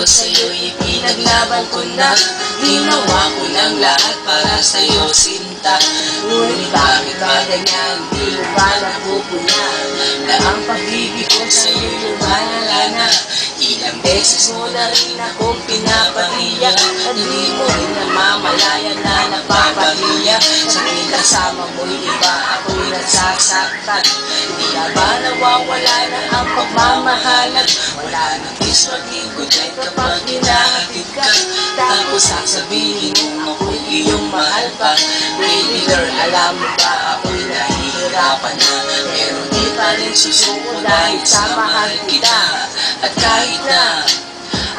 sa'yo'y pinaglaban ko na. Ginawa ko ng lahat para sa'yo, sinta. Ngunit bakit ba ganyan? Di mo ba napupuna na ang pag-ibig ko sa'yo'y lumalala na? Ilang beses mo na rin akong pinapahiya at di mo rin namamalayan na napapahiya. Sa kasama mo'y iba, ako'y nasasaktan. Di na ba nawawala na ang pagmamahalan? Wala nang ismagigod ay kapag hinahatid ka. Tapos sasabihin mo ako'y iyong mahal pa. Baby girl, alam mo ba ako'y nahihirapan na, pero di pa rin susuko dahil sa mahal kita. At kahit na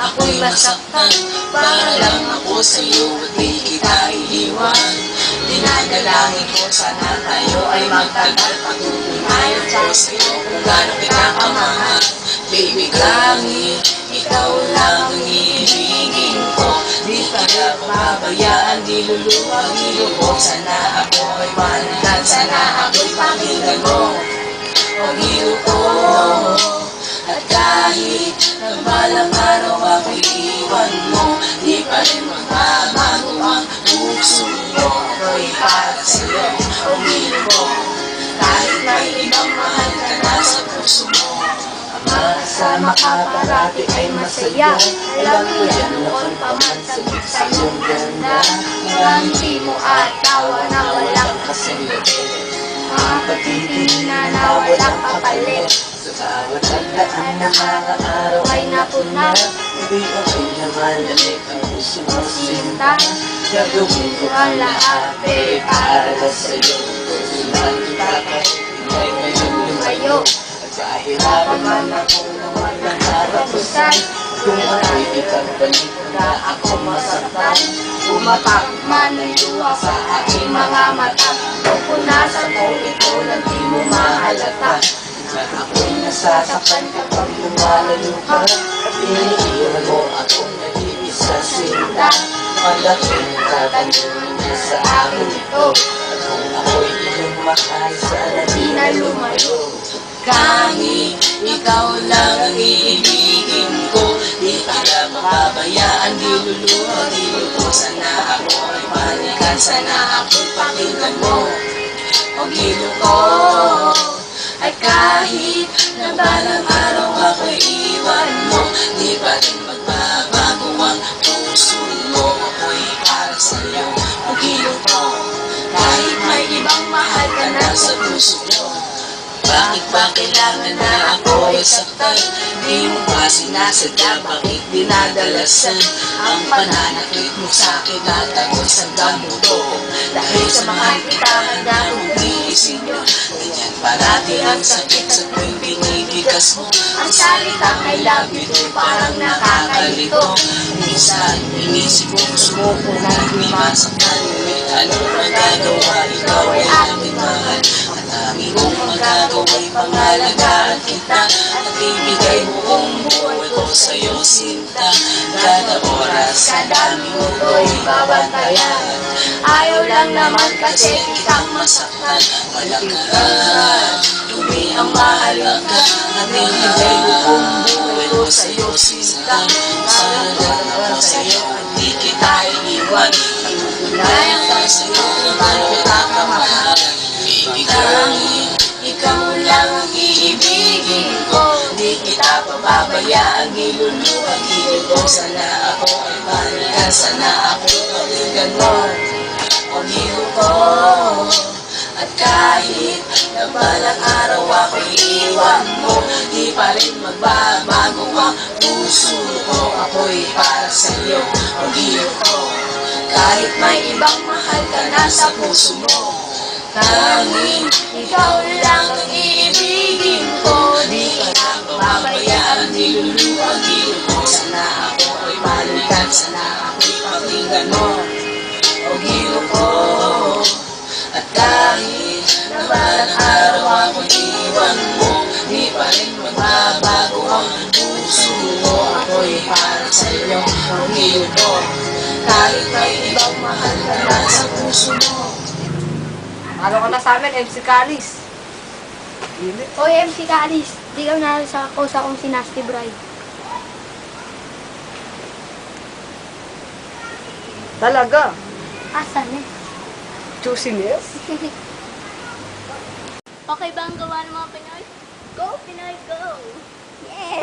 ako'y masaktan, para lang ako sa'yo at di kita iiwan. Dinadalangin ko sana tayo ay magtagal, patutunayan ko sa'yo kung gaano kita kamahal. Baby, kahit ikaw lang ang iibigin ko, di ka na pababayaan, di luluwag ilo ko. Sana ako ay balikan, sana ako'y pakinggan mo ang ilo ko. At kahit na balang araw ako'y iwan mo, di pa rin magbabago ang puso mo. Ako'y para sa'yo, umilo mo. Kahit may ibang mahal ka na sa puso mo, Sama ka parati ay masaya. Alam mo yan noon pa man sagot sa iyong ganda. Ngiti mo at tawa na walang kasunod, mga pagtitingin na walang kapalit. sa bawat tandaan na mga araw Ay napuna, hindi ako'y naman ang puso mo sinta. gagawin ko ang lahat Para sa'yo, susundan kita kahit hindi ngayon kayo. Kahirapan man ako na walang katapusan. Kung ako'y ikagbalik na ako masaktan, Umapak man ang luha sa aking mga mata. Pupunasan ko ito na di mo mahalata. ako'y nasasaktan kapag lumalayo ka. At iniiwan mo akong nag-iisa sinta. Malaking katanungan na sa akin ito. At kung ako'y iyong mahal, sana di na lumayo. Kahit ikaw lang ang iibigin ko, di ka na mapabayaan, di luluha, di luto. Sana ako ay balikan, sana ako'y pakinggan mo ang hilo ko. At kahit na balang araw ako'y iwan mo, di pa rin magbabago ang puso mo. Ako'y para sa'yo, ang hilo ko. Kahit may ibang mahal ka na sa puso mo, bakit ba kailangan na ako ay saktan? Di mo ba sinasadya, bakit dinadalasan ang pananakit mo sa'kin at ako'y sanggang mundo? Dahil sa mahal kita, handa kong tiisin nyo. Ganyan parati ang sakit sa tuwing binibigas mo. Ang salitang I love you too, parang nakakalito. Minsan, inisip kong sumuko na hindi masaktan. Ngunit ano magagawa, ikaw ay aking mahal. Ang kong magagawa'y pangalagaan kita at ibigay buong buhay ko sa'yo sinta. Kada oras sa dami mo ko'y babantayan. Ayaw lang naman kasi kitang masaktan. Malakaran, tuwi ang mahalaga at ibigay buong buhay ko sa'yo sinta. Sana lang sa'yo at di kita iiwan. Patutunayan ka sa'yo kung paano kita kamahal. Kahit ikaw lang ang iibigin ko, di kita pababayaan, niluluwag ko. Sana ako ay balikan, sana ako'y pakinggan mo ang hilo ko. At kahit na balang araw ako'y iwan mo, di pa rin magbabago ang puso ko. Ako'y para sa'yo ang hilo ko. Kahit may ibang mahal ka na sa puso mo, tanging ikaw lang ang iibigin ko. Di ka na pababayaan, niluluwag ko. Sana ako ay balikan, sana ako'y pakinggan mo ang hilo ko. At kahit na balang araw ako'y iwan mo, di pa rin magbabago ang puso mo. Ako'y para sa'yo ang hilo ko. Kahit may ibang mahal ka na sa puso mo. Ano ka na sa amin, MC Caris? Oy, MC Caris, di ka na sa kong si Nasty Bride. Talaga. Asan eh? Juiciness? Okay ba ang gawa ng mga Pinoy? Go, Pinoy, go! Yeah!